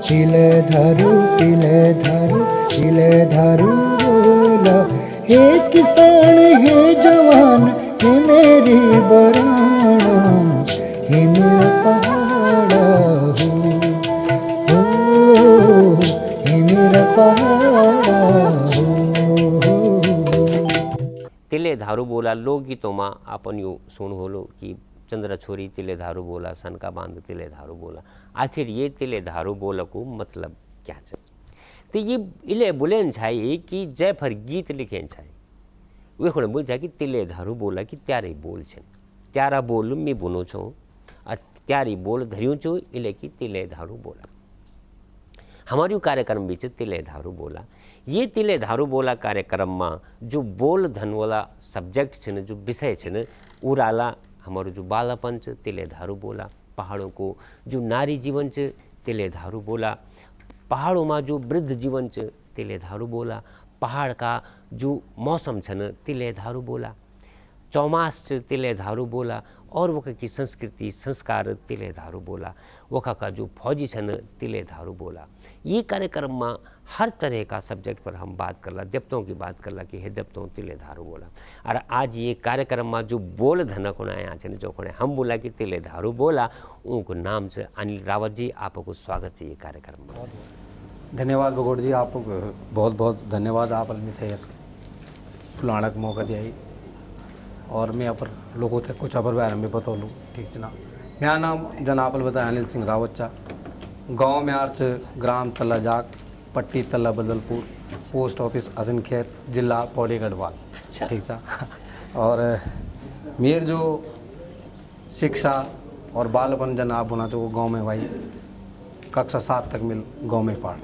तिले धारू बोला। हे किसान हे जवान हे मेरी बराना, हे मेरा पहाड़ा हो, हे मेरा पहाड़ा हो। तिले धारू बोला लोकगीतों आपण यू सुन होलो कि चंद्र छोरी तिले धारू बोला, सनका बांध तिले धारू बोला। आखिर ये तिले धारू बोला को मतलब क्या है? तो ये इले बुलेन छाई कि जय फर गीत लिखें छाई वे खुणे बोल छाई कि तिले धारू बोला कि त्यारे बोल छन, त्यारा बोल मी बुनो छो और त्यारी बोल धरियों छो इले कि तिले धारू बोला। हमारे कार्यक्रम बीच तिले धारू बोला। ये तिले धारू बोला कार्यक्रम में जो बोल धन वाला सब्जेक्ट छन, जो विषय छन उराला हमारो जो बालापन च तिले धारू बोला, पहाड़ों को जो नारी जीवन च तिले धारू बोला, पहाड़ों में जो वृद्ध जीवन च तिले धारू बोला, पहाड़ का जो मौसम छन तिले धारू बोला, चौमास च तिले धारू बोला, और वह की संस्कृति संस्कार तिले धारू बोला, वह का जो फौजी छन तिले धारू बोला। ये कार्यक्रम में हर तरह का सब्जेक्ट पर हम बात करला, देवताओं की बात करला कि हे देवताओं तिले धारू बोला। और आज ये कार्यक्रम में जो बोल धनक होना यहाँ छन जो कोने हम बोला कि तिले धारू बोला, उनको नाम से अनिल रावत जी, आपको स्वागत है ये कार्यक्रम में। धन्यवाद बगोड़ जी, आपको बहुत बहुत धन्यवाद। आप अलमी थे फुलाना का मौका दिया ही, और मैं अपर लोगों तक कुछ अपर बारे में बता लूँ, ठीक है ना। मेरा नाम जनापल बताया अनिल सिंह रावत चा, गाँव में आर्च, ग्राम तल्ला जाक, पट्टी तल्ला बदलपुर, पोस्ट ऑफिस हसन खेत, जिला पौड़ी गढ़वाल, ठीक सा। और मेर जो शिक्षा और बालपन जन आप होना चाहिए गाँव में भाई कक्षा 7 तक मिल गाँव में पढ़।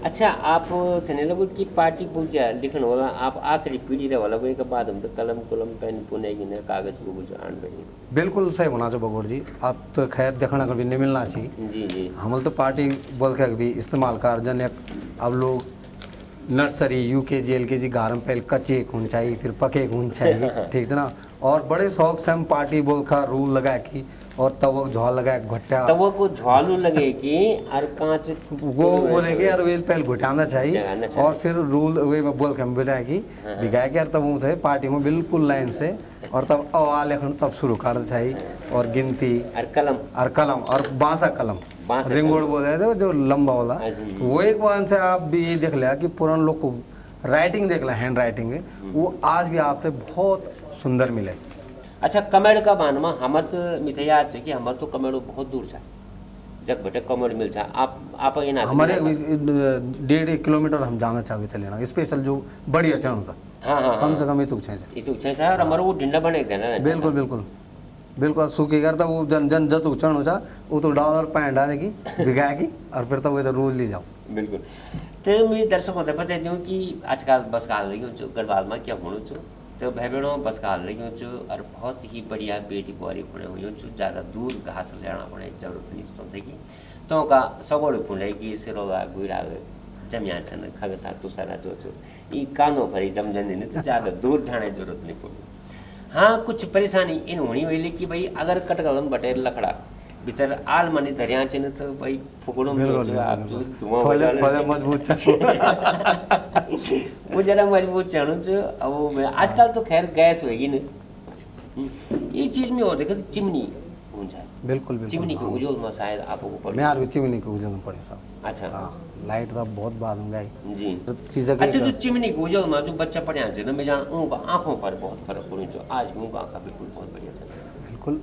अच्छा आप थे लगो कि पार्टी पूजा लिखन वाला आप आखिरी पीढ़ी रे वाला कोई के बाद हम तो कलम कुलम पेन पुने की ने कागज को कुछ आन बनी। बिल्कुल सही होना चाहिए बगोड़ जी, आप तो खैर देखना कभी नहीं मिलना चाहिए। जी जी हम तो पार्टी बोल के भी इस्तेमाल कर जन एक अब लोग नर्सरी यूकेजी एलकेजी घर में पहले कच्चे खून चाहिए फिर पके खून चाहिए, ठीक है ना। और बड़े शौक से हम पार्टी बोल का रूल लगा कि और तवो झोल लगा घट्टा तवो को झोलू लगे कि और कांच वो बोलेगे यार वेल पहले घुटाना चाहिए और फिर रूल वे में बोल के हम बिठाए कि बिगाए के यार तब वो थे पार्टी में बिल्कुल लाइन से और तब अवा लेखन तब शुरू करना चाहिए और गिनती और कलम और बांसा कलम रिंगोड़ बोले थे जो लंबा वाला। तो वो एक बार से आप भी ये देख लिया कि पुराने लोग को राइटिंग देख लिया, हैंड राइटिंग है वो आज भी आपसे बहुत सुंदर मिले। अच्छा कमेड़ का बानमा हमर तो मिथे याद है कि हमर तो कमेड़ो बहुत दूर छा जग बटे कमेड़ मिल छा आप ये ना हमारे 1.5 किलोमीटर हम जाना चाहते थे लेना स्पेशल जो बढ़िया चढ़ था। हाँ कम से कम इतु छा और हमारो वो ढिंडा बने थे ना। बिल्कुल बिल्कुल बिल्कुल सूखी करता वो जन जतु चढ़ो चा वो तो डाल और पैंट डालेगी भिगाएगी और फिर तो वो तो रोज ले जाओ। बिल्कुल तो मेरे दर्शकों को बता दूं कि आजकल बस का हाल लगी गढ़वाल में क्या होनो छो तो भाई बहनों बस का हाल लगी छो और बहुत ही बढ़िया बेटी बुआरी खुणे हुई छो ज़्यादा दूर घास लेना पड़े जरूरत नहीं तो देखी तो का सगोड़ खुले कि सिरोला गुरा जमिया छन खगसा तुसारा जो छो ई कानो भरी जम जन ने तो ज़्यादा दूर जाने जरूरत नहीं पड़ी। हाँ कुछ परेशानी इन होनी हुई कि भाई अगर कटगलम बटे लकड़ा भीतर आल मनी धरिया चन तो भाई फुकड़ों में आप जो थोड़ा मजबूत वो जरा मजबूत चढ़ो जो अब आजकल तो खैर गैस होगी ना ये चीज में और देखो चिमनी ऊंचा बिल्कुल चिमनी के उजोल में शायद आपको पड़े मैं यार चिमनी के उजोल में पड़े साहब। अच्छा हाँ लाइट तो बहुत बाद में गई जी चीज़ अच्छा जो चिमनी के उजोल में जो बच्चा पढ़े हैं ना मैं जान उनका आंखों पर बहुत फर्क पड़ी जो आज भी उनका आंखा बिल्कुल बहुत बढ़िया चल रहा है। बिल्कुल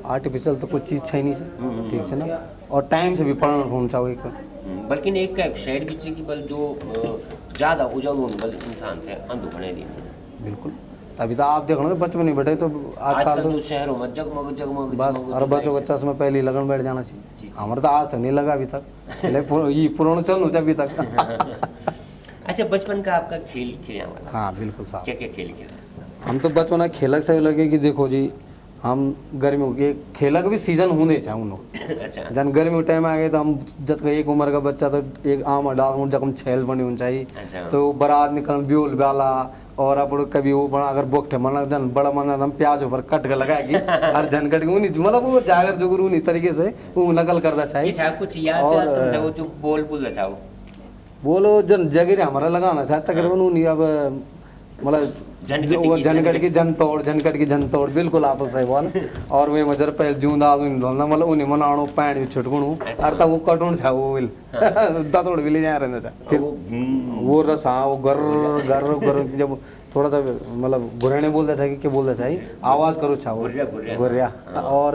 आर्टिफिशियल तो कुछ चीज़ है नहीं से ठीक है ना और टाइम से भी पढ़ना होना चाहिए बल्कि एक का एक शेड भी चाहिए कि बल जो ज़्यादा उजल बल इंसान थे अंधु बने दिन बिल्कुल तभी तो आप देखो ना बचपन नहीं बैठे तो आजकल तो शहरों में जगमग जगमग बस और बच्चों को चश्मा पहले ही लगन बैठ जाना चाहिए। हमारे तो आज तक नहीं लगा अभी तक ये पुराना चल अभी तक। अच्छा बचपन का आपका खेल खेलने वाला? हाँ बिल्कुल साहब। क्या क्या खेल खेला? हम तो बचपन खेलक से लगे कि देखो जी हम गर्मियों के खेलक भी सीजन होने चाहिए अच्छा जन गर्मी के टाइम आ गए तो हम जब एक उम्र का बच्चा तो एक आम डाल जब हम छेल बनी होनी चाहिए तो बारात निकल ब्योल वाला और अपन कभी वो बड़ा अगर बोकठे मन जन बड़ा मन हम प्याज ऊपर कट के लगाएगी और झनकट के उन्हीं मतलब वो जागर जुगर उन्हीं तरीके से वो नकल करना चाहिए। अच्छा कुछ याद और, तुम जाओ जो बोल चाहो बोलो जन जगह हमारा लगाना चाहता तकरीबन उन्हीं अब मतलब झनकट की जन तोड़ बिल्कुल आप सही बोल। और वे मजर पहले जूंदा धोलना मतलब उन्हें मनाणो पैण छुटकणू और तब वो कटून था वो विल तोड़ भी ले जा रहे था। फिर वो रस हाँ वो गर गर गर जब थोड़ा सा मतलब घुरेने बोलता था कि क्या बोलता था आवाज करो छा वो घुरिया। और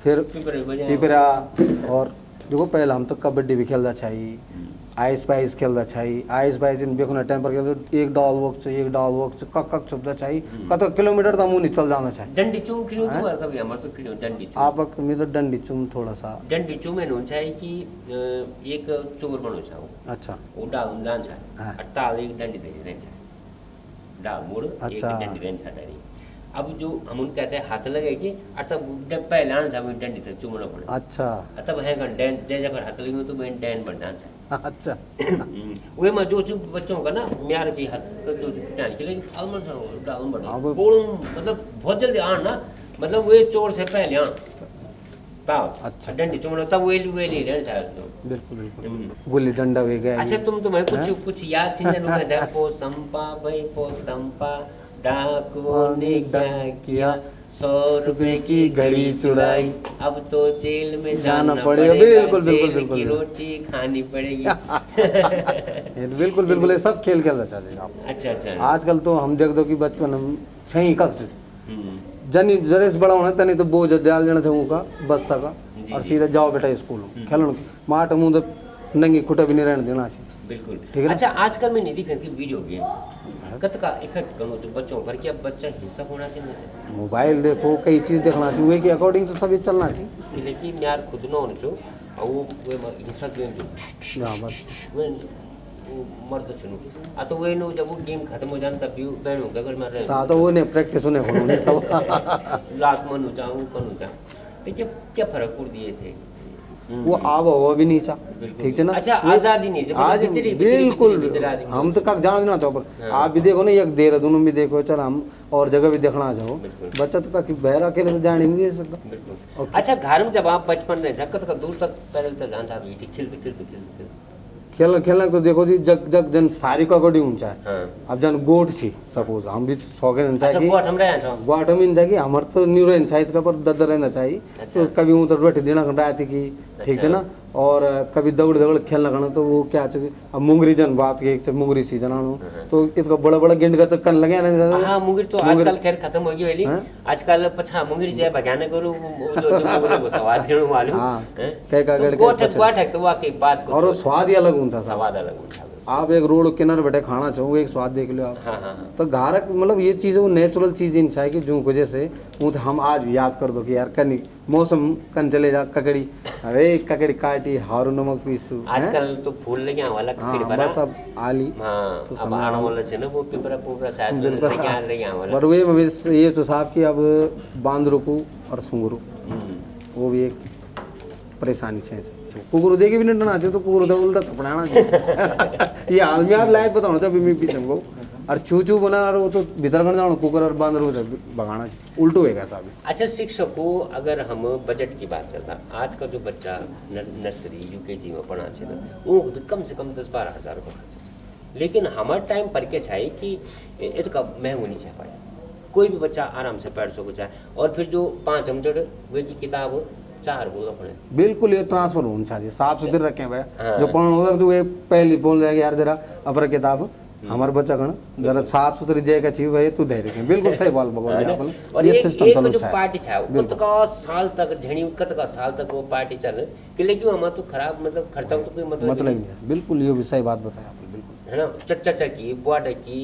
फिर पिपरा और देखो पहले हम तो कबड्डी भी खेलता चाहिए आइस पाइस खेलता चाहिए आइस पाइस इन बेखुना टाइम पर खेलते एक डाल वक्त कक कक छुपता चाहिए कत किलोमीटर तक मुंह नहीं चल जाना चाहिए। डंडी चूम खिलो तो कभी हमर तो खिलो डंडी चूम आप में तो डंडी चुम थोड़ा सा डंडी चूम में होना चाहिए कि एक चोर बनो चाहो। अच्छा वो डाल दान चाहिए अट्टाल एक डंडी दे देना चाहिए डाल मोड़ एक डंडी देना चाहिए। अब जो हम उन कहते हैं हाथ लगे कि तब पहले आना चाहिए डंडी तक चूमना पड़े। अच्छा तब है डैन जैसे पर हाथ लगे तो मैं डैन बढ़ना चाहिए। अच्छा वे में जो बच्चों का ना म्यार की हाथ जो डैन के लिए अलमन सा डाउन बढ़ना मतलब बहुत जल्दी आना ना मतलब वे चोर से पहले आना पाओ। अच्छा डंडी चूमना तब वे ले रहना चाहिए। बिल्कुल बिल्कुल गुल्ली डंडा हो गया। अच्छा तुम्हें कुछ याद थी ना जा पो संपा डाकुओं ने क्या किया 100 रुपए की घड़ी चुराई अब तो जेल में जाना पड़ेगा। बिल्कुल बिल्कुल की रोटी खानी पड़ेगी। बिल्कुल बिल्कुल ये सब खेल खेलना चाहते हैं आप। अच्छा आजकल तो हम देख दो कि बचपन हम 6 कक्षा जनी जरे से बड़ा होना तनी तो बोझ जाल जाना था का बस्ता का और सीधा जाओ बेटा स्कूल खेलने माट मुंह नंगी खुटा भी नहीं रहने देना चाहिए। बिल्कुल ठीक है। अच्छा आजकल मैं नहीं देखा कि वीडियो गेम कत का इफेक्ट करो तो बच्चों पर क्या बच्चा हिंसक होना चाहिए मोबाइल देखो कई चीज देखना चाहिए के अकॉर्डिंग तो सब ये चलना चाहिए लेकिन यार खुद न होने जो और वो हिंसक गेम जो ना बस वे मर्द छनु आ तो वे नो जब वो गेम खत्म हो जान तब बैन हो गगर में रहे तो वो ने प्रैक्टिस होने होने तब लाख मन हो जाऊं कन हो जा तो क्या फर्क पड़ दिए थे वो आव हो भी नहीं चा ठीक है ना। अच्छा आजादी नहीं आज बिल्कुल हम तो कब जान ना तो आप भी देखो ना एक देहरादून में भी देखो चल हम और जगह भी देखना जाओ बच्चा तो का बहरा अकेले से जान ही नहीं दे सकता। अच्छा घर में जब आप बचपन में झक्कत का दूर तक पैदल तक जान था खेलते खेलना तो देखो जी जग जग जन सारी का गोडी ऊंचा है अब जन गोट छी सपोज हम भी शौकीन ऊंचा की गोट में ऊंचा की हमर तो न्यू रहना चाहिए का पर ददर रहना चाहिए तो कभी वो तो रोटी देना खंडा आती की ठीक है ना। और कभी दौड़ दौड़ खेलना करना तो वो क्या चाहिए अब मुंगरी जन बात के एक मुंगरी सीजन आनो तो इसका बड़ा बड़ा गेंद का तो कन लगे ना। हां मुंगरी तो आजकल खैर खत्म हो गई वाली आजकल पछा मुंगरी जे भगाने करो जो मुंगरी को स्वाद देने वाले कई का गड़ के तो वाकई बात और स्वाद ही अलग ऊंचा स्वाद अलग ऊंचा आप एक रोड किनारे बैठे खाना चाहो एक स्वाद देख लो आप। हाँ। तो घारक मतलब ये चीज़ वो नेचुरल चीज़ इन है कि जो वजह से वो तो हम आज भी याद कर दो कि यार कनी मौसम कन चले जा ककड़ी अरे ककड़ी काटी हारू नमक पीसू आजकल तो फूल लेके वाला ककड़ी बना सब आली तो समाना वाला छे ना वो पेपर पूरा शायद लेके आ रही वाला और वे में ये तो साहब की अब बांदरू को और सुंगरू वो भी एक परेशानी है। कुकुर देखे भी नहीं डरना चाहिए तो कुकुर तो उल्टा थपड़ाना चाहिए। ये हाल में लाइव बताओ तो मैं पीछे को और चू बना रहा तो भीतर कर जाओ कुकुर और बांदर हो भगाना चाहिए उल्टो है साहब। अच्छा शिक्षकों अगर हम बजट की बात करता आज का जो बच्चा नर्सरी यूकेजी में पढ़ा चाहिए वो कम से कम 10-12 हज़ार रुपये खर्च लेकिन हमारे टाइम पर के चाहिए कि ये तो महंगो नहीं चाहिए पढ़े कोई भी बच्चा आराम से पढ़ सको चाहे और फिर जो 5 हमजड़ वे की किताब 4 बोला पड़े बिल्कुल ये ट्रांसफर होना चाहिए साफ सुथरे रखे हुए जो पढ़ना होगा तो वे पहले बोल जाएगा यार जरा अपर किताब हमारे बच्चा का जरा साफ सुथरी जगह चाहिए भाई तू धैर्य रखें बिल्कुल सही बात बोल ये सिस्टम चलना चाहिए पार्टी चाहिए कत का साल तक झणी कत का साल तक वो पार्टी चल के लेकिन हम तो खराब मतलब खर्चा तो कोई मतलब नहीं है बिल्कुल ये भी सही बात बताया आपने बिल्कुल है ना चाचा की बुआडा की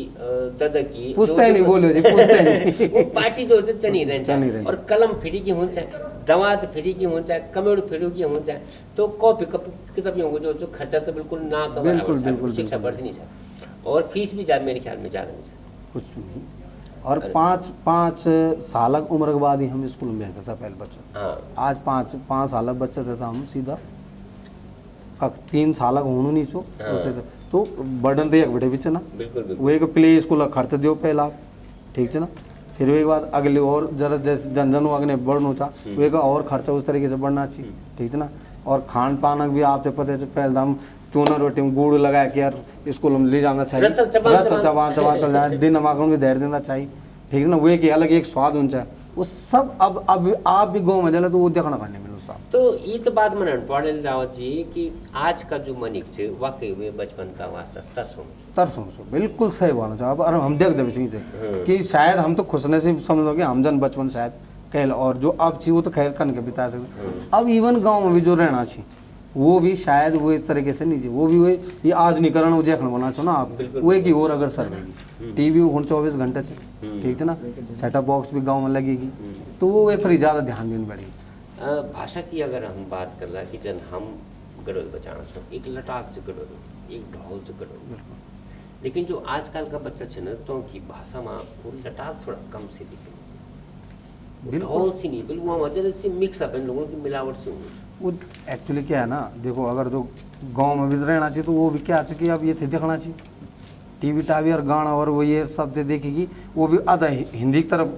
दादा की पूछते नहीं बोलो जी पूछते नहीं वो पार्टी जो चनी रहे और कलम फ्री की होनी चाहिए दवात फ्री की होनी चाहिए कमेड़ फ्री की होनी चाहिए तो कॉपी किताबियों को जो खर्चा तो बिल्कुल ना कवर शिक्षा बढ़ती नहीं चाहिए और फीस भी ज़्यादा मेरे ख्याल में ज़्यादा नहीं चाहिए कुछ नहीं और 5 साल उम्र के बाद ही हम स्कूल में भेजते थे पहले बच्चा। हाँ। आज 5 साल बच्चा थे हम सीधा 3 साल होने नहीं सो तो बर्डन तो एक बेटे बीच ना बिल्कुल बिल्कुल वो एक प्ले स्कूल का खर्च दियो पहला ठीक है ना फिर एक बाद अगले और जरा जैसे जन जन अगने बढ़ना चा वो एक और खर्चा उस तरीके से बढ़ना चाहिए ठीक है ना और खान पान भी आपसे पता है पहले हम चूना रोटी में गुड़ लगा के यार स्कूल में ले जाना चाहिए रस्ता चबान चबा चल जाए दिन हमारे भी धैर्य देना चाहिए ठीक है ना वो एक अलग एक स्वाद ऊंचा वो सब अब आप भी गाँव में चले तो वो देखना करने मिलो साहब तो ये तो बात मन पड़े रावत जी कि आज का जो मनिक छे वाकई में बचपन का वास्ता तरसों बिल्कुल सही बोलना चाहो अब हम देख देवे चीज़ कि शायद हम तो खुश नसीब समझोगे हम जन बचपन शायद कहल और जो अब चाहिए वो तो खैर कन के बिता सकते अब इवन गांव में भी जो रहना चाहिए वो भी शायद वो इस तरीके से नहीं चाहिए वो भी वही ये आधुनिकरण वो देखना बना चाहो ना आप वो की और अगर सर रहेगी टीवी हूँ 24 घंटे चले ठीक है ना सेटअप बॉक्स भी गाँव में लगेगी तो वो वे पर ज़्यादा ध्यान देनी पड़ेगी। भाषा की अगर हम बात कर ला कि जन हम गड़ोल बचाना चाहो एक लटाक से गड़ोल एक ढोल से गड़ोल लेकिन जो आजकल का बच्चा छे ना तो की भाषा में वो लटाक थोड़ा कम से दिखे ढोल सी नहीं बिल्कुल वो वजह से मिक्स अप इन लोगों की मिलावट से वो एक्चुअली क्या है ना देखो अगर जो गांव में भी रहना चाहिए तो वो भी क्या चाहिए कि अब ये थे देखना चाहिए टीवी टावी और गाना और वो ये सब से देखेगी वो भी आधा हिंदी की तरफ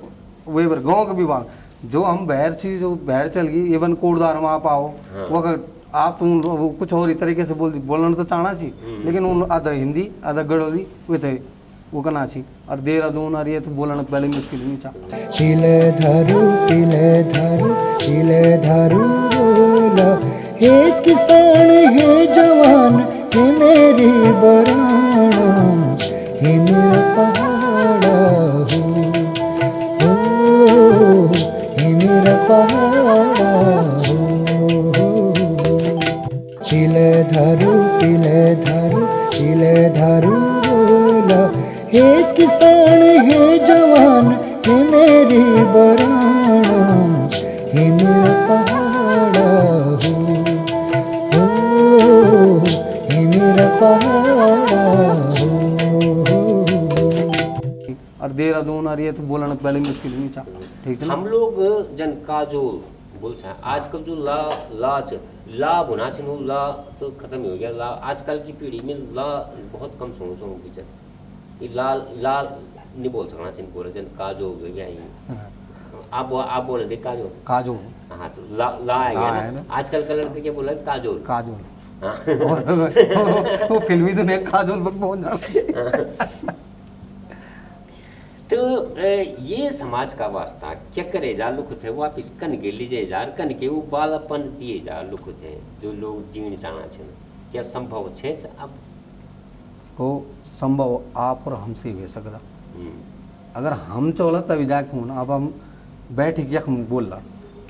वही पर गाँव का भी भाग जो हम बाहर छी जो बाहर चल गई इवन कोटदार में आप आओ वो अगर आप तुम वो कुछ और ही तरीके से बोलना तो चाहना चाहिए लेकिन उन आधा हिंदी आधा गड़ोली वो थे वो करना चाहिए और देहरादून और ये तो बोलना पहले मुश्किल नहीं चाह तिले धारू बोला हे किसान हे जवान हे मेरी बराना हे मेरा पहाड़ा हो हे मेरा पहाड़ा हो तिले धारू बोला हे किसान हे जवान हे मेरी बराना हे मेरा पहाड़ा हो हे मेरा पहाड़ा हो। और देहरादून और ये तो बोलना पहले मुश्किल नहीं चाह ठीक है ना हम लोग जन का जो बोल छा आजकल जो ला होना चाहिए ला तो खत्म हो गया ला आजकल की पीढ़ी में ला बहुत कम सुनो पीछे ये लाल नहीं बोल सकना चाहिए पूरा जन काजो हो गया ये आप बोले थे काजो हाँ तो ला है ना आजकल का लड़के क्या बोला काजोल हाँ वो फिल्मी तो नहीं काजोल पर पहुंच जाना तो ये समाज का वास्ता क्या करे जा लुक थे वापिस कन के लीजिए जा कन के वो बालापन दिए जा लुक थे जो लोग जीण जाना छे क्या संभव छे अब वो संभव आप और हमसे ही हो सकता अगर हम चौला तभी जाके हूँ ना अब हम बैठ के हम बोल रहा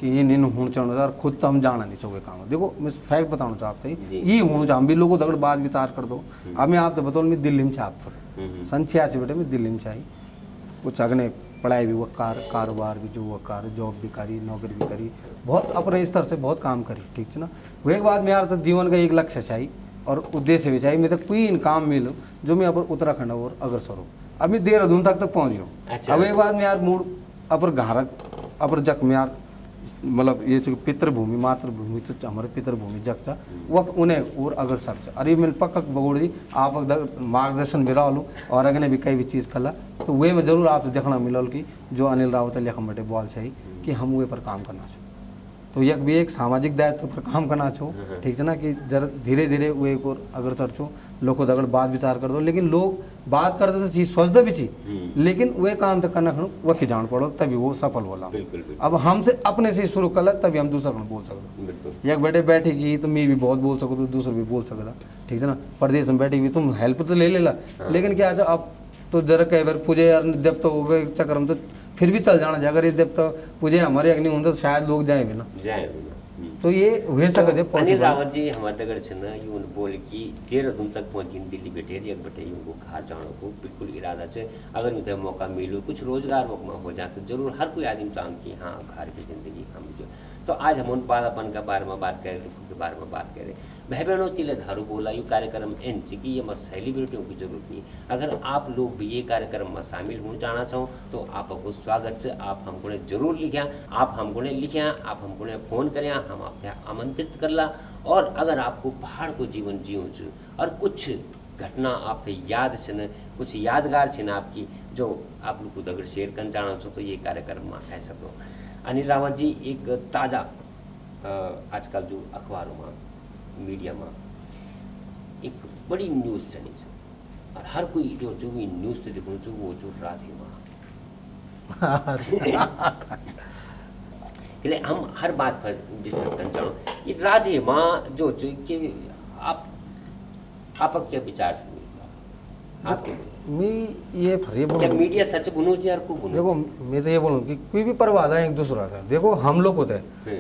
कि ये नहीं हूँ चाहना और खुद तो हम जाना नहीं चाहोगे काम देखो मैं फैक्ट बताना चाहते ये हूँ हम भी लोगों दगड़ बात विचार कर दो अब मैं आपसे बताऊँ मैं दिल्ली में आप सन 86 बेटे मैं दिल्ली में चाहिए कुछ अगने पढ़ाई भी वो कारोबार भी जो वो कार जॉब भी करी नौकरी भी करी बहुत अपने स्तर से बहुत काम करी ठीक है ना वो एक बात मेरा तो जीवन का एक लक्ष्य चाहिए और उद्देश्य भी चाहिए मैं तो कोई इन काम मिलो जो मैं अपर उत्तराखंड और अग्रसर हो अब मैं देहरादून तक पहुँच गया अच्छा। अब एक बात में यार मूड अपर घारक अपर जख में यार मतलब ये जो पितृभूमि मातृभूमि तो हमारे पितृभूमि जग था वह उन्हें और अग्रसर से अरे मैंने पक्का बगोड़ दी आप मार्गदर्शन मिला लो और अगने भी कई भी चीज़ खला तो वे में जरूर आपसे देखना मिलल कि जो अनिल रावत लेखम बटे बॉल चाहिए कि हम वे पर काम करना चाहिए तो यह भी एक सामाजिक दायित्व पर काम करना छो ठीक है ना कि जरा धीरे धीरे वो एक और अग्रसर छो लोगों दगड़ बात विचार कर दो लेकिन लोग बात करते तो चीज सोचते भी चीज लेकिन वे काम तक करना खड़ो वह की जान पड़ो तभी वो सफल बोला अब हमसे अपने से शुरू कर तभी हम दूसरा को बोल सकते एक बेटे बैठेगी तो मैं भी बहुत बोल सको तो दूसरा भी बोल सकता ठीक है ना प्रदेश में बैठेगी तुम हेल्प तो ले लेला लेकिन क्या अब तो जरा कई बार पूजे यार जब तो हो गए चक्कर में तो फिर भी चल जाना अगर ये जब तो पूजे हमारे अग्नि होता तो शायद लोग जाए भी ना तो ये हुए सकते हैं अनिल रावत जी हमारे दगड़ छे ना यूं बोल कि देहरादून तक पहुंची दिल्ली बैठे एक बैठे उनको घर जाने को बिल्कुल इरादा है अगर मुझे मौका मिलो कुछ रोजगार मौका हो जाए तो जरूर हर कोई आदमी चाहूँ कि हाँ घर की जिंदगी हम जो तो आज हम उन बालापन के बारे में बात करें लोगों के बारे में बात करें भाई बहनों तिले धारू बोला ये कार्यक्रम एन कि ये मत सेलिब्रिटियों की जरूरत नहीं अगर आप लोग भी ये कार्यक्रम में शामिल होना चाहना चाहो तो आपको स्वागत से आप हमको ने जरूर लिखा आप हमको ने लिखा आप हमको ने फोन करें हम आपसे आमंत्रित कर ला और अगर आपको पहाड़ को जीवन जियो और कुछ घटना आपके याद छन कुछ यादगार छन आपकी जो आप लोग खुद अगर शेयर करना चाहो तो ये कार्यक्रम में ऐसा तो अनिल रावत जी एक ताज़ा आजकल जो अखबारों में मीडिया में एक बड़ी न्यूज़ चली है और हर कोई जो जो भी न्यूज़ तो देखो जो वो जो राधे माँ इसलिए हम हर बात पर डिस्कस करना चाहो ये राधे माँ जो जो कि आप क्या विचार से आपके मैं ये फरी क्या बोलूँ मीडिया सच बुनो यार को बुनो देखो मैं तो ये बोलूँ कि कोई भी परवादा है एक दूसरा का देखो हम लोग होते हैं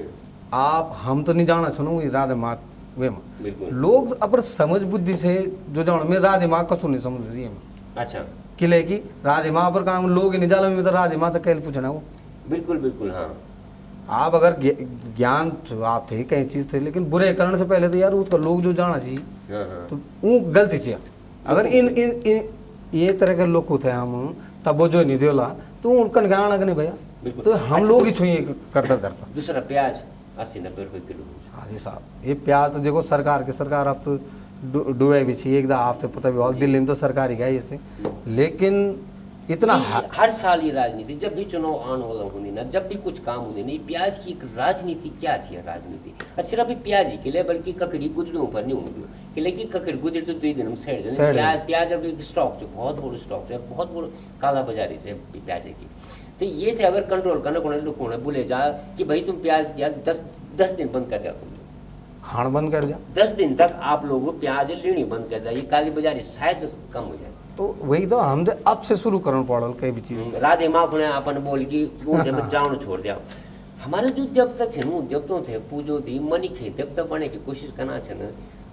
आप हम तो नहीं जाना सुनो राधे माँ वे माँ बिल्कुल लोग अपन समझ बुद्धि से जो जानो मैं राधे माँ कसू नहीं समझ रही है अच्छा किले की राधे माँ पर काम लोग नहीं जाला में तो राधे माँ तो कैल पूछना वो बिल्कुल बिल्कुल हाँ आप अगर ज्ञान आप थे कई चीज थे लेकिन बुरे करने से पहले तो यार उसका लोग जो जाना चाहिए हाँ हाँ तो वो गलती से अगर इन ये तरह के लोग होते हैं हम तब वो जो नहीं देला तो उनका गाना नहीं भैया बिल्कुल। तो हम अच्छा, लोग ही छुई करता करता दूसरा प्याज 80-90 रुपए किलो हाँ जी साहब ये प्याज तो देखो सरकार की सरकार अब तो डुबे भी चाहिए एकदम आप तो पता भी होगा दिल्ली में तो सरकारी का ऐसे लेकिन इतना हर साल ये राजनीति जब भी चुनाव आने वाला होने ना जब भी कुछ काम होने नहीं प्याज की एक राजनीति क्या थी राजनीति और सिर्फ ही प्याज ही के लिए बल्कि ककड़ी गुजरों पर नहीं होंगे कि लेकिन ककड़ी गुजर तो 2 दिन हम साइड से प्याज अब एक स्टॉक जो बहुत बड़ा स्टॉक है बहुत बड़ा काला बाजारी से प्याज की तो ये थे अगर कंट्रोल करना को लोगों ने बोले जा कि भाई तुम प्याज यार 10 दिन बंद कर दिया तुम खान बंद कर दिया 10 दिन तक आप लोग प्याज लेनी बंद कर दिया ये काली बाजारी शायद कम हो जाए तो वही तो हम अब से शुरू करना पड़ल कई भी चीज राधे माँ ने अपन बोल की वो जब जाओ छोड़ दिया हमारे जो जब तक छे जब तो थे पूजो थी मनी खे तब तक बने की कोशिश करना छे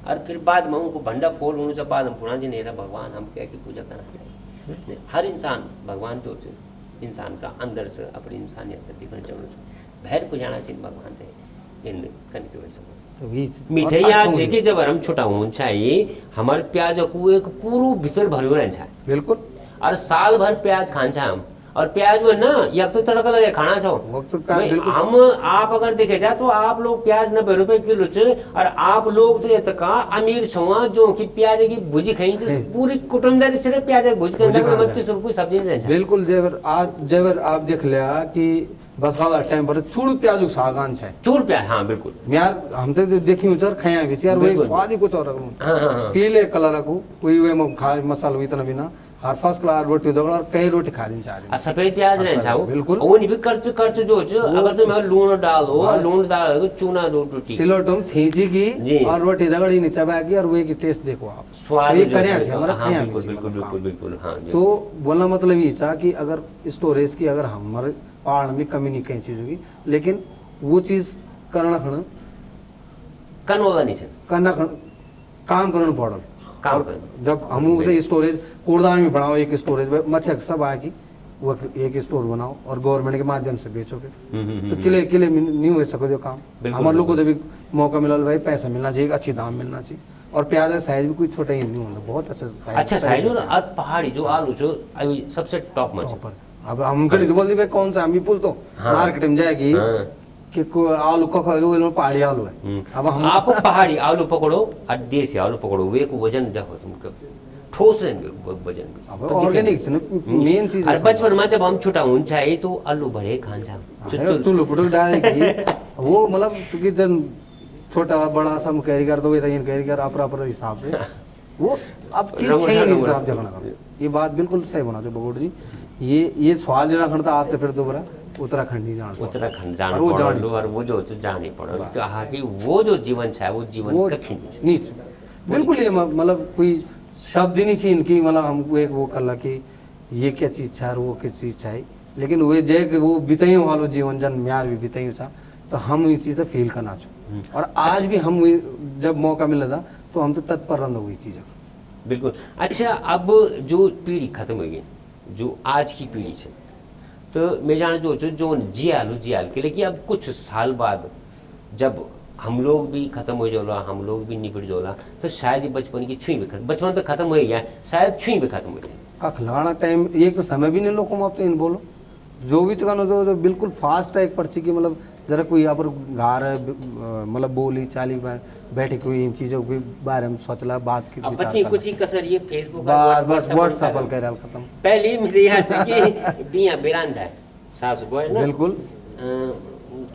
और फिर बाद में उनको भंडा फोड़ होने से बाद हम पुराना जी नहीं रहा भगवान हम क्या की पूजा करना चाहिए हर इंसान भगवान जो इंसान का अंदर से अपनी इंसानियत दिखना चाहिए बाहर को जाना चाहिए भगवान थे इन करने की वजह से तो मिठैया छे कि जब हम छोटा होना चाहिए हमारे प्याज को एक पूरा भीतर भर रहना चाहिए बिल्कुल और साल भर प्याज खान चाहिए हम और प्याज वो ना या तो तड़का लगे खाना चाहो हम आप अगर देखे जाए तो आप लोग प्याज 90 रुपए किलो छे और आप लोग तो तक अमीर छुआ जो कि प्याज की भुजी खाई पूरी कुटुंबदारी से प्याज की भुजी के कोई सब्जी नहीं बिल्कुल जेवर आप देख लिया कि बस वाला टाइम पर चूड़ प्याज सागान है चूड़ प्याज हाँ बिल्कुल यार हम तो देखी उचर खाया भी यार वही स्वाद ही कुछ और पीले कलर को कोई वे में खा मसाला इतना बिना हर फर्स्ट क्लास रोटी दगड़ और कई रोटी खा दिन चाह सफेद प्याज रहना चाहो बिल्कुल वो नहीं भी कर्च जो अगर तुम लून डालो चूना रोटी सिलोटम थीजी की और रोटी दगड़ ही नीचे बैगी और वे की टेस्ट देखो आप स्वाद ये करे हमारा खाया बिल्कुल बिल्कुल हाँ तो बोलना मतलब ये था कि अगर स्टोरेज की अगर हमारे पहाड़ में कमी नहीं कहीं चीजों की लेकिन वो चीज करना वाला नहीं करना काम करना पड़ल जब हम स्टोरेज कूड़दान में बनाओ एक स्टोरेज मत्स्य सब आए कि वो एक स्टोर बनाओ और गवर्नमेंट के माध्यम से बेचोगे तो किले नहीं हो सको जो काम हमारे लोगों को भी मौका मिला भाई पैसा मिलना चाहिए अच्छी दाम मिलना चाहिए और प्याज का साइज भी कोई छोटा ही नहीं होता बहुत अच्छा साइज और पहाड़ी जो आलू जो अभी सबसे टॉप में अब हम कहीं तो बोल दी कौन सा हम भी पूछ दो मार्केट में जाएगी कि आलू का पहाड़ी आलू है अब हम आप पहाड़ी आलू पकड़ो और देसी आलू पकड़ो वे को वजन देखो तुम ठोस वजन ऑर्गेनिक मेन चीज अरे बचपन में जब हम छोटा होना चाहिए तो आलू बड़े खान चुल्लू पुटू डालेगी वो मतलब क्योंकि जब छोटा बड़ा सब कैरी कर तो वैसा कैरी कर अपर हिसाब से वो अब चीज सही हिसाब जगना ये बात बिल्कुल सही बना दो बगोड़ जी ये सवाल लेना खड़ता आपसे फिर दोबारा उत्तराखंड नहीं जाना उत्तराखंड जाना पड़ो और वो जो जाने पड़ो कहा कि वो जो जीवन है वो जीवन नहीं बिल्कुल ये मतलब कोई शब्द ही नहीं चाहिए इनकी मतलब हमको एक वो कर कि ये क्या चीज है वो क्या चीज है लेकिन वो जे वो बिताई वालो जीवन जन म्यार भी बिताई था तो हम ये चीज़ फील करना चाहिए और आज भी हम जब मौका मिला था तो हम तो तत्पर रह हुई चीज़ बिल्कुल अच्छा अब जो पीढ़ी खत्म हो गई जो आज की पीढ़ी है तो मैं जान जो जियाल के लेकिन अब कुछ साल बाद जब हम लोग भी खत्म हो जाला हम लोग भी निपट जाला तो शायद ये बचपन की छुई भी खत्म बचपन तो खत्म हो गया शायद छुई भी खत्म हो जाए खिलाना टाइम एक तो समय भी नहीं लोगों में आप तो इन बोलो जो भी चुकाना तो बिल्कुल फास्ट है एक पर्ची की मतलब जरा कोई यहाँ पर घर मतलब बोली चाली बैठे कोई इन चीज़ों के बारे में सोचला बात की अब बच्ची कुछ ही कसर ये फेसबुक बस व्हाट्सएप कर रहा खत्म पहले मुझे याद है कि बिया बिरान जाए सास बोए ना बिल्कुल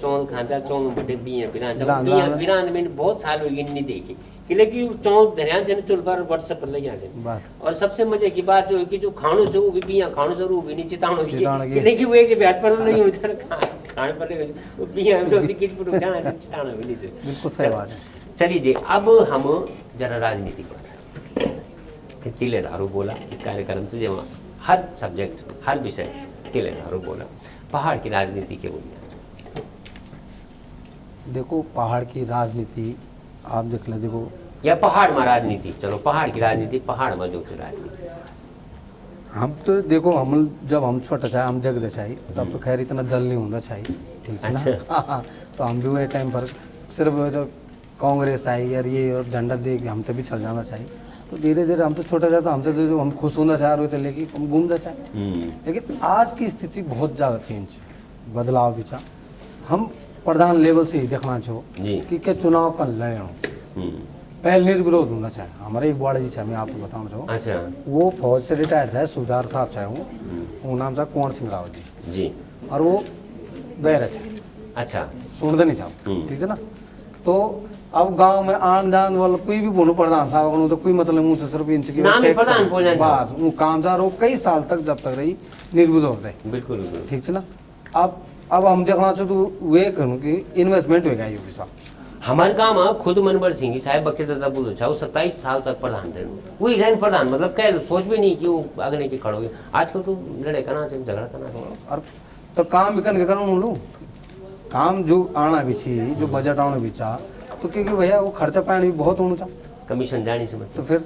चौल खांचा चौल बटे बिया बिरान जाए बिया बिरान मैंने बहुत साल हो गए नहीं देखी कि लेकिन चौल धरियान से चुल पर व्हाट्सएप पर लग जाए बस और सबसे मजे की बात जो है कि जो खाणो जो भी बिया खाणो जरूर भी नहीं चिताणो की लेकिन वो एक ब्याज पर नहीं होता खाने पर वो बिया हम सोचते कि पुटो जाना चिताणो भी नहीं बिल्कुल सही बात है। चलिए जी अब हम जरा राजनीति पर तिले धारू बोला एक कार्यक्रम से जब हर सब्जेक्ट हर विषय तिले धारू बोला पहाड़ की राजनीति के बुनियाद देखो पहाड़ की राजनीति आप देख ले देखो या पहाड़ में राजनीति चलो पहाड़ की राजनीति पहाड़ में जो राजनीति हम तो देखो हम जब हम छोटा चाहे हम देखते चाहिए तब तो खैर इतना दल नहीं होना चाहिए ठीक है ना तो हम भी वही टाइम पर सिर्फ तो कांग्रेस आई यार ये और झंडा दे के हम तो भी चल जाना चाहिए तो धीरे धीरे हम तो छोटा जाता हम तो हम खुश होना चाह रहे थे लेकिन हम घूमना चाहे लेकिन आज की स्थिति बहुत ज़्यादा चेंज बदलाव भी चाह हम प्रधान लेवल से ही देखना चाहो कि क्या चुनाव का लड़ना पहले निर्विरोध होना चाहे हमारे एक बड़ा जी चाहे मैं आपको बताऊँ चाहूँ अच्छा वो फौज से रिटायर्ड था सुधार साहब चाहे हूँ वो नाम था कुंवर सिंह रावत जी और वो बैरज अच्छा सुनते नहीं चाहो ठीक है ना तो अब गांव में आन जान वाला कोई भी बोलो प्रधान साहब तो कोई मतलब मुँह से सिर्फ इनसे बस वो कामदार हो कई साल तक जब तक रही निर्विरोध रहे बिल्कुल ठीक है ना अब हम देखना चाहते तो वे करूँ कि इन्वेस्टमेंट होगा ये साहब हमारे गाँव में खुद मनवर सिंह चाहे बके दादा बोलो चाहे 27 साल तक प्रधान रहे वही रहन प्रधान मतलब कह सोच भी नहीं कि वो अगले की खड़ोगे आजकल तो लड़े करना चाहिए झगड़ा करना और तो काम भी करके करो लो काम जो आना भी चाहिए जो बजट आना भी चाह तो क्योंकि भैया वो खर्चा पानी भी बहुत होना चाह कमीशन जानी से मतलब तो फिर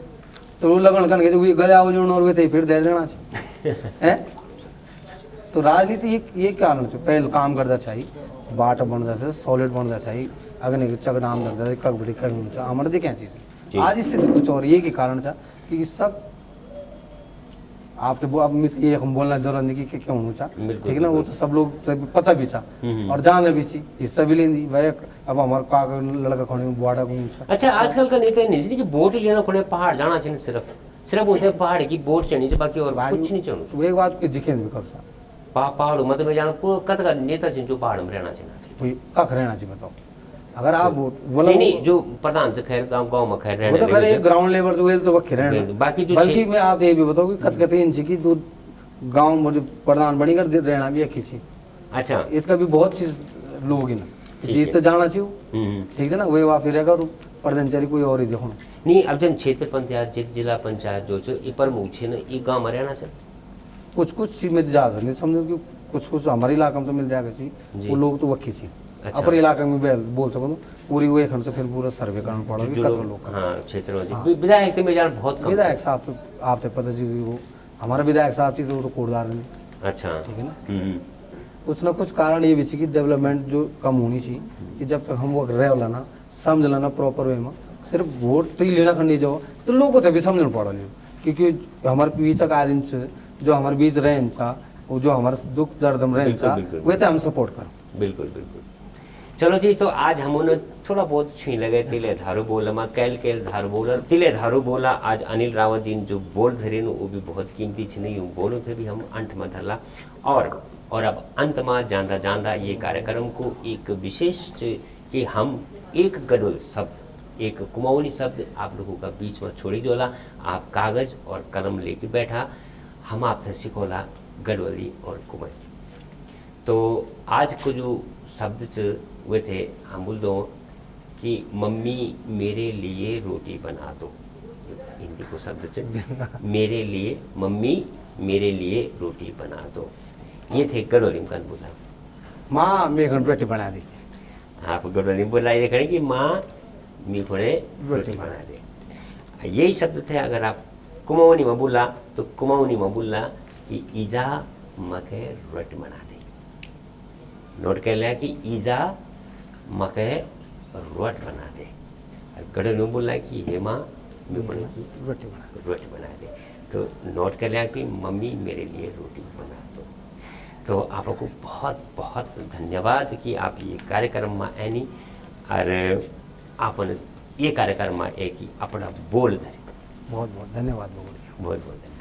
तो वो लगन करके जो गले आओ जो और वे थे फिर दे देना चाहिए तो राजनीति ये कारण चाहिए पहले काम करना चाहिए बाट बनना चाहिए सॉलिड बनना चाहिए अग्नि चकडाम करता है कब बड़ी कर हमारे क्या चीज़ आज स्थिति कुछ और ये के कारण था कि सब आप तो अब ये हम बोलना जरूरत नहीं कि क्यों होना चाह ठीक है ना वो तो सब लोग पता भी चाह और जान भी ची हिस्सा भी लेंदी भाई अब हमारे का लड़का खोने बुआड़ा घूम अच्छा आजकल का नेता नहीं कि वोट लेना खोने पहाड़ जाना चाहिए सिर्फ होते पहाड़ की वोट चाहिए बाकी और कुछ नहीं चाहिए एक बात की दिखे भी कर सा पहाड़ मतलब जाना कत का नेता चाहिए जो पहाड़ में रहना चाहिए कख रहना चाहिए बताओ अगर आप बोला नहीं जो प्रधान से खैर गांव में खैर रहने तो खैर ग्राउंड लेवल तो वेल तो वक्के रहना बाकी जो बल्कि मैं आप ये भी बताओ कि कत कत इनसे की दो गांव में प्रधान बनी कर रहना भी एक ही चीज अच्छा इसका भी बहुत चीज लोग ना जीत से जाना चाहिए ठीक है ना वही वहाँ फिर अगर प्रधानचारी कोई और ही देखो नहीं अब जन क्षेत्र पंचायत जिला पंचायत जो ये प्रमुख है ना ये गाँव में रहना चाहिए कुछ चीज में जा सकते समझो कि कुछ हमारे इलाके में तो मिल जाएगा वो लोग तो वक्की चीज अच्छा। अपने इलाके में बोल सको पूरी वो एक से फिर पूरा सर्वे करना पड़ा हाँ क्षेत्र में विधायक तो मेरे बहुत कम विधायक साहब तो आपसे पता जी वो हमारा विधायक साहब थी तो कोटदार ने अच्छा ठीक है ना कुछ ना कुछ कारण ये भी कि डेवलपमेंट जो कम होनी चाहिए कि जब तक हम वो रह लेना समझ लेना प्रॉपर वे में सिर्फ वोट तो ही लेना खंडी जाओ तो लोगों को भी समझना पड़ा क्योंकि हमारे बीच का आदमी से जो हमारे बीच रहन चा वो जो हमारे दुख दर्द में रहन चा वे तो हम सपोर्ट करो बिल्कुल बिल्कुल चलो जी तो आज हम उन्हें थोड़ा बहुत छुई लगे तिले धारू बोला मा कैल धारू बोला तिले धारू बोला आज अनिल रावत जी जो बोल धरे वो भी बहुत कीमती छे नहीं बोलो थे भी हम अंत में धरला और अब अंत में जांदा जांदा ये कार्यक्रम को एक विशेष कि हम एक गडोल शब्द एक कुमाऊनी शब्द आप लोगों का बीच में छोड़ी जोला आप कागज और कलम लेके बैठा हम आपसे सिखोला गडवली और कुमाई तो आज को जो शब्द हुए थे हम बोल दो कि मम्मी मेरे लिए रोटी बना दो हिंदी को शब्द मेरे लिए मम्मी मेरे लिए रोटी बना दो ये थे गडोली में बोला माँ मेरे रोटी बना दी आप गडोली में बोला ये कि माँ मेरे रोटी बना दे यही शब्द थे अगर आप कुमाऊनी में बोला तो कुमाऊनी में बोला कि ईजा मके रोटी बना दे नोट कर लिया कि ईजा मके रोट बना दे गडोली में बोला कि हे माँ मेरे की रोटी बना दे तो नोट कर लिया कि मम्मी मेरे लिए रोटी बना दो तो आपको बहुत बहुत धन्यवाद कि आप ये कार्यक्रम में आनी और आपने ये कार्यक्रम में एक ही अपना बोल धरे। बहुत बहुत धन्यवाद भगोड़ जी। बहुत बहुत धन्यवाद।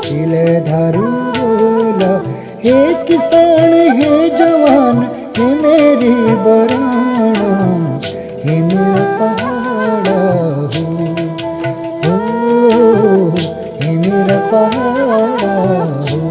तिले धारू बोला, हे किसान हे जवान हे मेरी बराना, हे मेरा पहाड़ा हो, हे मेरा पहाड़ा हो।